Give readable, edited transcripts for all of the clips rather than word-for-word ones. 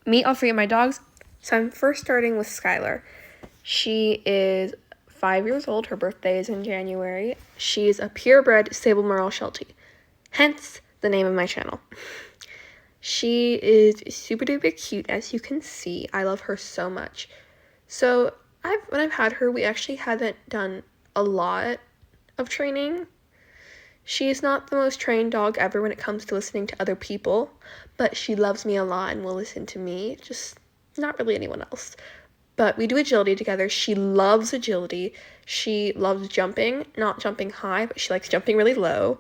meet all three of my dogs. So I'm first starting with Skylar. She is 5 years old. Her birthday is in January. She's a purebred Sable Merle Sheltie, hence the name of my channel. She is super duper cute, as you can see. I love her so much. So when I've had her, we actually haven't done a lot of training. She's not the most trained dog ever when it comes to listening to other people, but she loves me a lot and will listen to me, just not really anyone else. But we do agility together. She loves agility. She loves jumping, not jumping high, but she likes jumping really low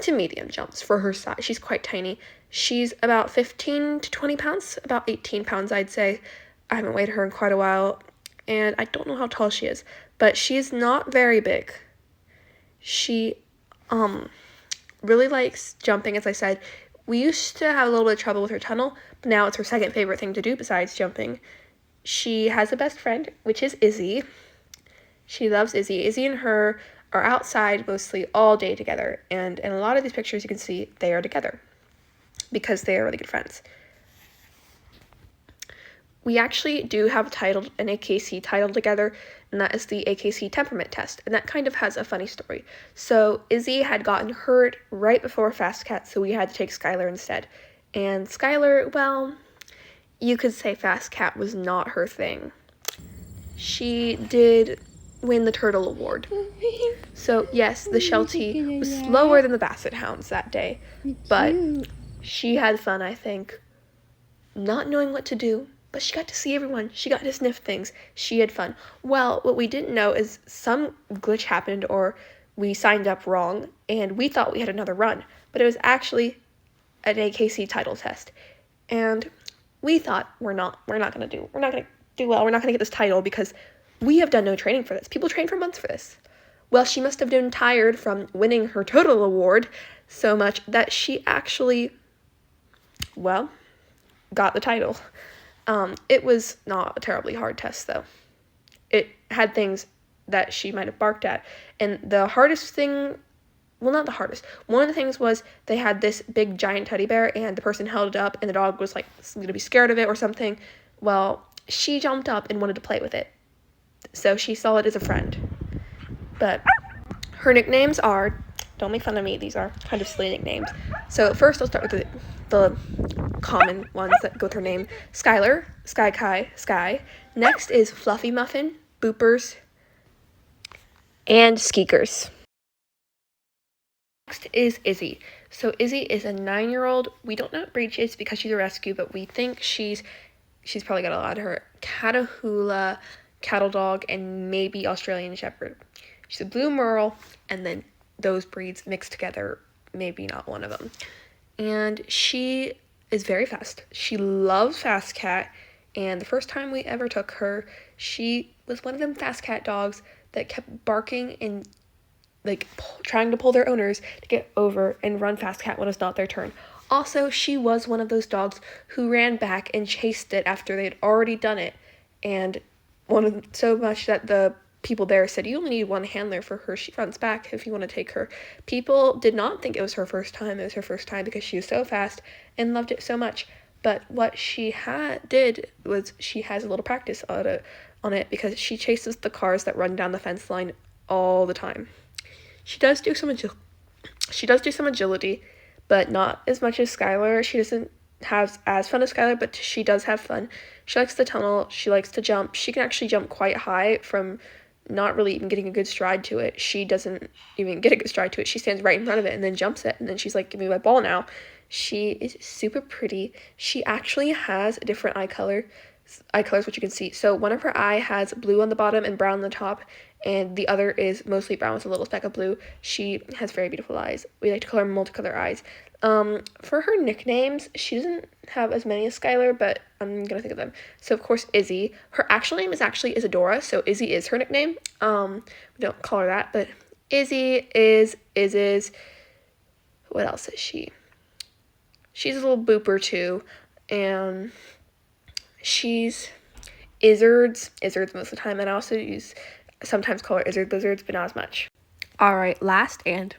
to medium jumps for her size. She's quite tiny. She's about 15 to 20 pounds, about 18 pounds, I'd say. I haven't weighed her in quite a while, and I don't know how tall she is, but she's not very big. She really likes jumping, as I said. We used to have a little bit of trouble with her tunnel, but now it's her second favorite thing to do besides jumping. She has a best friend, which is Izzy. She loves Izzy. Izzy and her are outside mostly all day together, and in a lot of these pictures you can see they are together because they are really good friends. We actually do have an AKC title together, and that is the AKC temperament test, and that kind of has a funny story. So Izzy had gotten hurt right before Fast Cat, so we had to take Skylar instead. And Skylar, well, you could say Fast Cat was not her thing. She did win the Turtle Award. So yes, the Sheltie was slower than the Basset Hounds that day, but she had fun, I think, not knowing what to do. But she got to see everyone. She got to sniff things. She had fun. Well, what we didn't know is some glitch happened, or we signed up wrong, and we thought we had another run. But it was actually an AKC title test. And we thought we're not gonna do well. We're not gonna get this title because we have done no training for this. People train for months for this. Well, she must have been tired from winning her total award so much that she actually, well, got the title. It was not a terribly hard test, though. It had things that she might have barked at. And the hardest thing, well, not the hardest. One of the things was they had this big giant teddy bear, and the person held it up, and the dog was, going to be scared of it or something. Well, she jumped up and wanted to play with it. So she saw it as a friend. But her nicknames are, don't make fun of me, these are kind of silly nicknames. So first I'll start with the common ones that go with her name. Skylar, Sky Kai, Sky. Next is Fluffy Muffin, Boopers, and Skeekers. Next is Izzy. So Izzy is a 9-year-old. We don't know what breed she is because she's a rescue, but we think she's probably got a lot of her Catahoula, cattle dog, and maybe Australian Shepherd. She's a blue Merle, and then those breeds mixed together, maybe not one of them. And she is very fast. She loves Fast Cat, and the first time we ever took her, she was one of them Fast Cat dogs that kept barking and trying to pull their owners to get over and run Fast Cat when it's not their turn. Also, she was one of those dogs who ran back and chased it after they had already done it, and wanted so much that the people there said, you only need one handler for her. She runs back if you want to take her. People did not think it was her first time. It was her first time because she was so fast and loved it so much. But what she did was she has a little practice on it because she chases the cars that run down the fence line all the time. She does do some agility, but not as much as Skylar. She doesn't have as fun as Skylar, but she does have fun. She likes the tunnel. She likes to jump. She can actually jump quite high from not really even getting a good stride to it. She doesn't even get a good stride to it. She stands right in front of it and then jumps it, and then she's like, give me my ball now. She is super pretty. She actually has a different eye colors, which you can see. So one of her eye has blue on the bottom and brown on the top, and the other is mostly brown with a little speck of blue. She has very beautiful eyes. We like to call her multicolor eyes. For her nicknames, she doesn't have as many as Skylar, but I'm gonna think of them. So of course Izzy. Her actual name is actually Isadora, so Izzy is her nickname. We don't call her that, but Izzy is what else is she? She's a little booper too, and she's Izzards most of the time, and I also sometimes call her Izzard Blizzards, but not as much. Alright, last and,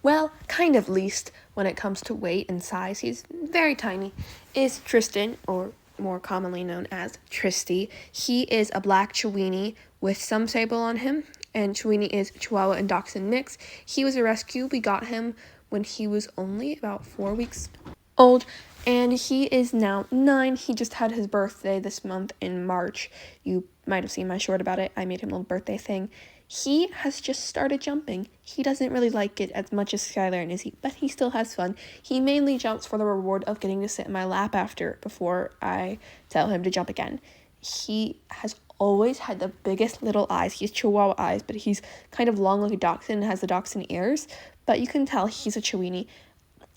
well, kind of least when it comes to weight and size, he's very tiny, is Tristan, or more commonly known as Tristy. He is a black Chiweenie with some sable on him, and Chiweenie is Chihuahua and Dachshund mix. He was a rescue. We got him when he was only about 4 weeks old, and he is now 9. He just had his birthday this month in March. You might have seen my short about it. I made him a little birthday thing. He has just started jumping. He doesn't really like it as much as Skylar and Izzy, but he still has fun. He mainly jumps for the reward of getting to sit in my lap before I tell him to jump again. He has always had the biggest little eyes. He has Chihuahua eyes, but he's kind of long like a dachshund and has the dachshund ears, but you can tell he's a Chiweenie.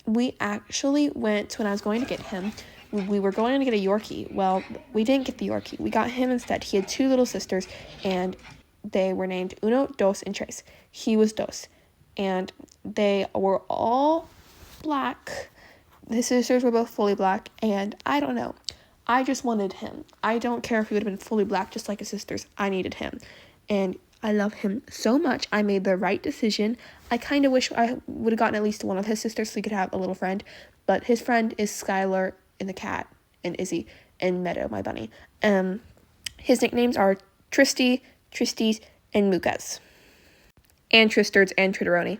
We actually went, when I was going to get him, we were going to get a Yorkie. Well, we didn't get the Yorkie. We got him instead. He had 2 little sisters, and they were named Uno, Dos, and Tres. He was Dos. And they were all black. His sisters were both fully black, and I don't know. I just wanted him. I don't care if he would have been fully black just like his sisters. I needed him. And I love him so much. I made the right decision. I kind of wish I would have gotten at least one of his sisters so he could have a little friend. But his friend is Skylar and the cat, and Izzy, and Meadow, my bunny. His nicknames are Tristy, Tristies, and Mukas. And Tristards and Tritteroni.